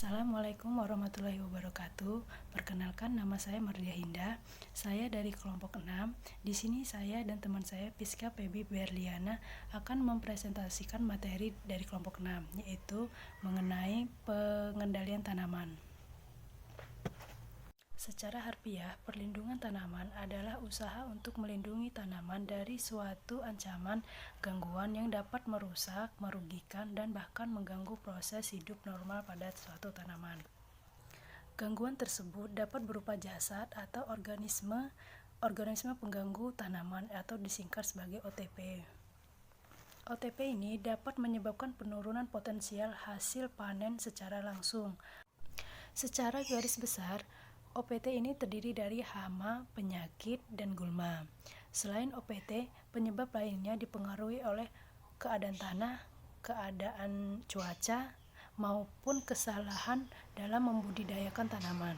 Assalamualaikum warahmatullahi wabarakatuh. Perkenalkan, nama saya Mardia Hinda. Saya dari kelompok 6. Di sini saya dan teman saya Piska Febi Berliana akan mempresentasikan materi dari kelompok 6, yaitu mengenai pengendalian tanaman. Secara harfiah, perlindungan tanaman adalah usaha untuk melindungi tanaman dari suatu ancaman gangguan yang dapat merusak, merugikan, dan bahkan mengganggu proses hidup normal pada suatu tanaman. Gangguan tersebut dapat berupa jasad atau organisme pengganggu tanaman atau disingkat sebagai OTP. OTP ini dapat menyebabkan penurunan potensial hasil panen secara langsung. Secara garis besar, OPT ini terdiri dari hama, penyakit, dan gulma. Selain OPT, penyebab lainnya dipengaruhi oleh keadaan tanah, keadaan cuaca, maupun kesalahan dalam membudidayakan tanaman.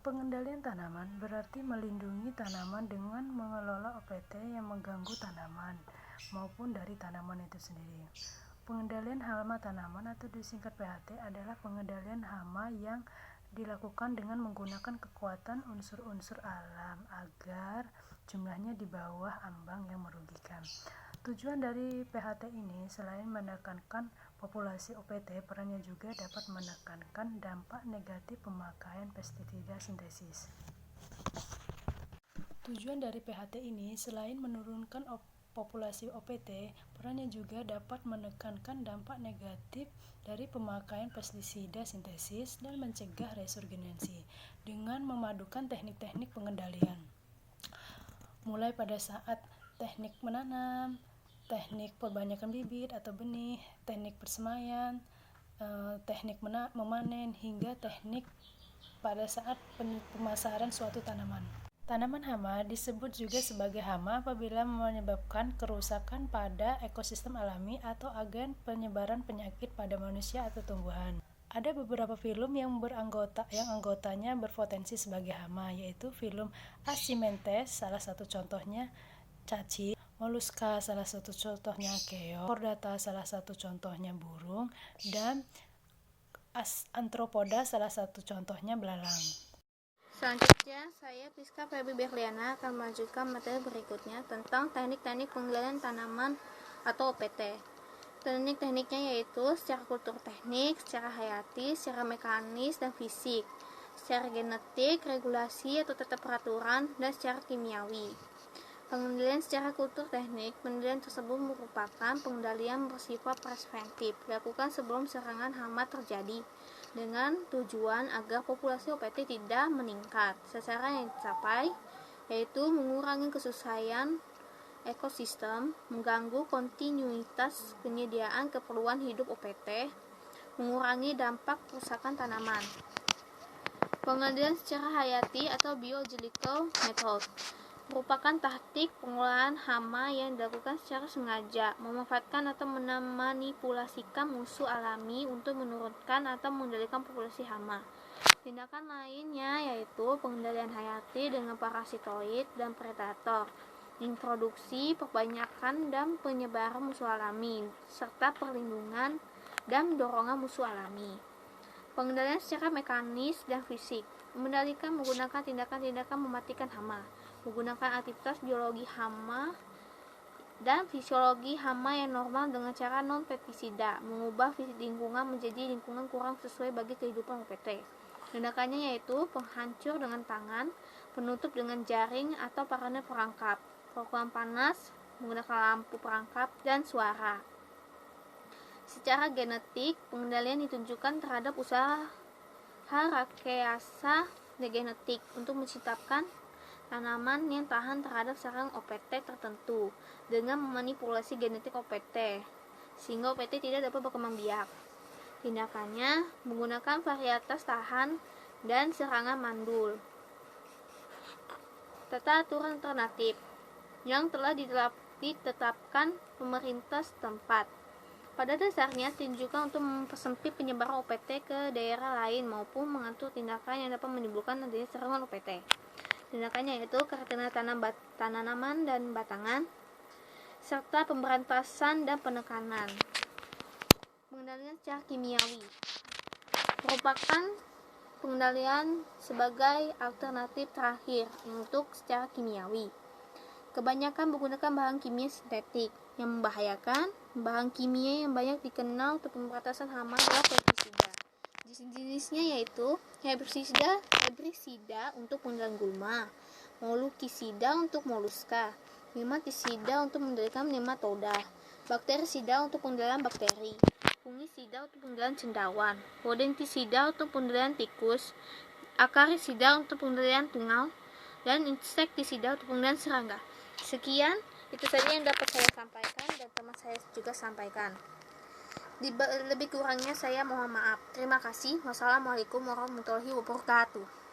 Pengendalian tanaman berarti melindungi tanaman dengan mengelola OPT yang mengganggu tanaman maupun dari tanaman itu sendiri. Pengendalian hama tanaman atau disingkat PHT adalah pengendalian hama yang dilakukan dengan menggunakan kekuatan unsur-unsur alam agar jumlahnya di bawah ambang yang merugikan. Tujuan dari PHT ini selain menekankan populasi OPT, perannya juga dapat menekankan dampak negatif pemakaian pestisida sintesis. Tujuan dari PHT ini selain menurunkan populasi OPT, perannya juga dapat menekankan dampak negatif dari pemakaian pestisida sintesis dan mencegah resurgensi dengan memadukan teknik-teknik pengendalian. Mulai pada saat teknik menanam, teknik perbanyakan bibit atau benih, teknik persemaian, teknik memanen, hingga teknik pada saat pemasaran suatu tanaman. Tanaman hama disebut juga sebagai hama apabila menyebabkan kerusakan pada ekosistem alami atau agen penyebaran penyakit pada manusia atau tumbuhan. Ada beberapa filum yang anggotanya berpotensi sebagai hama, yaitu filum Ascimentes, salah satu contohnya cacing, Mollusca, salah satu contohnya keong, Chordata, salah satu contohnya burung, dan Arthropoda, salah satu contohnya belalang. Selanjutnya, saya Piska Febi Berliana akan melanjutkan materi berikutnya tentang teknik-teknik pengendalian tanaman atau OPT. Teknik-tekniknya yaitu secara kultur teknik, secara hayati, secara mekanis dan fisik, secara genetik, regulasi atau tata peraturan, dan secara kimiawi. Pengendalian secara kultur teknik, pengendalian tersebut merupakan pengendalian bersifat preventif, dilakukan sebelum serangan hama terjadi, dengan tujuan agar populasi OPT tidak meningkat. Sasaran yang dicapai yaitu mengurangi kesusahan ekosistem, mengganggu kontinuitas penyediaan keperluan hidup OPT, mengurangi dampak kerusakan tanaman. Pengendalian secara hayati atau biological method merupakan taktik pengolahan hama yang dilakukan secara sengaja, memanfaatkan atau memanipulasikan musuh alami untuk menurunkan atau mengendalikan populasi hama. Tindakan lainnya yaitu pengendalian hayati dengan parasitoid dan predator, introduksi, perbanyakan, dan penyebaran musuh alami, serta perlindungan dan dorongan musuh alami. Pengendalian secara mekanis dan fisik, mengendalikan menggunakan tindakan-tindakan mematikan hama, menggunakan aktivitas biologi hama dan fisiologi hama yang normal dengan cara non-pestisida, mengubah lingkungan menjadi lingkungan kurang sesuai bagi kehidupan OPT. Tindakannya yaitu penghancur dengan tangan, penutup dengan jaring atau parane perangkap, program panas, menggunakan lampu perangkap, dan suara. Secara genetik, pengendalian ditunjukkan terhadap usaha rekayasa genetik untuk menciptakan tanaman yang tahan terhadap serangan OPT tertentu dengan memanipulasi genetik OPT sehingga OPT tidak dapat berkembang biak. Tindakannya menggunakan varietas tahan dan serangan mandul. Tata aturan alternatif yang telah ditetapkan pemerintah setempat pada dasarnya ditunjukkan untuk mempersempit penyebaran OPT ke daerah lain maupun mengatur tindakan yang dapat menimbulkan adanya serangan OPT. Tindakannya yaitu karantina tanaman dan batangan, serta pemberantasan dan penekanan. Pengendalian secara kimiawi merupakan pengendalian sebagai alternatif terakhir untuk secara kimiawi. Kebanyakan menggunakan bahan kimia sintetik yang membahayakan. Bahan kimia yang banyak dikenal untuk pemberantasan hama adalah pestisida. Jenis-jenisnya yaitu herbisida untuk pengendalian gulma, molukisida untuk moluska, nematisida untuk mengendalikan nematoda, bakterisida untuk pengendalian bakteri, fungisida untuk pengendalian cendawan, rodentisida untuk pengendalian tikus, akarisida untuk pengendalian tungau, dan insektisida untuk pengendalian serangga. Sekian, itu saja yang dapat saya sampaikan dan teman saya juga sampaikan. Lebih kurangnya saya mohon maaf. Terima kasih. Wassalamualaikum warahmatullahi wabarakatuh.